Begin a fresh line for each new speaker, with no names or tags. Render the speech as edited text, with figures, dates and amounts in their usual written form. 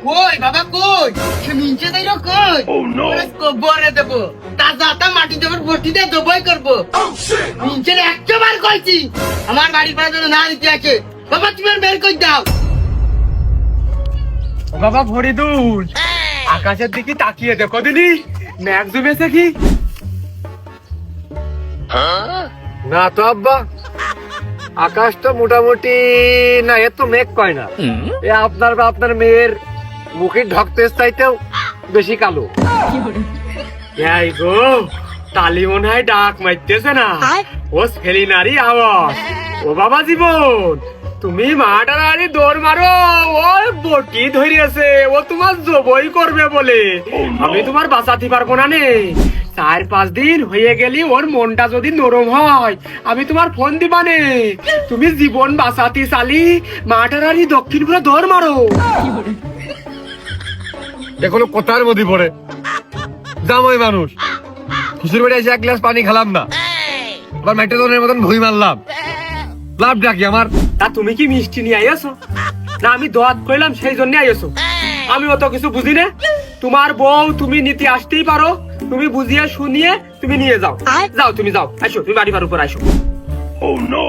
কই বাবা কই সে মিনছে তাই কই কবরে দেব তাজা মাটি দেবার বটিতে দবাই করবো মিনছে একবার কইছি আমার বাড়ির পাশে যেন না দিতে আছে বাবা তুমি আর বের কই দাও
বাবা ফরিদুল আকাশের দিকে তাকিয়ে দেখো দিনি মেঘ জমেছে কি না তো আব্বা আকাশ তো মোটামুটি না এত মেঘ কয় না এ আপনার বা আপনার মেয়ের মুখে ঢকতে চাইতেও বেশি কালো এই গো তালি মনে হয় ডাক মারতেছে না ও ফেলিনারি আওয়াজ ও বাবা জীবন তুমি মাটারি দৌড় মারো ও বটি ধরিয়েছে ও তোমার জবই করবে বলে আমি তোমার বাঁচাতে পারবো না নে 4-5 দিন হয়ে গেলি ওর মনটা যদি নরম হয় আমি তোমার ফোন দিবানে তুমি জীবন বাঁচাতে চালি মাটারি দক্ষিণ পুরো দৌড় মারো দেখো কোথার মধ্যে পড়ে জামাই মানুষ খুশির বাড়ি এসে 1 গ্লাস পানি খেলাম না আবার মেট্রোজনের মতন ভুই মারলাম লাভ ডাকি আমার তা তুমি কি মিষ্টি নিয়ে আইছো না আমি দোয়াত কইলাম সেই জন্য আইছো আমি অত কিছু বুঝি না তোমার বউ তুমি নিতে আসতেই পারো তুমি বুঝিয়ে শুনিয়ে তুমি নিয়ে যাও যাও তুমি যাও আসো তুমি বাড়ি পার উপর আসো ও নো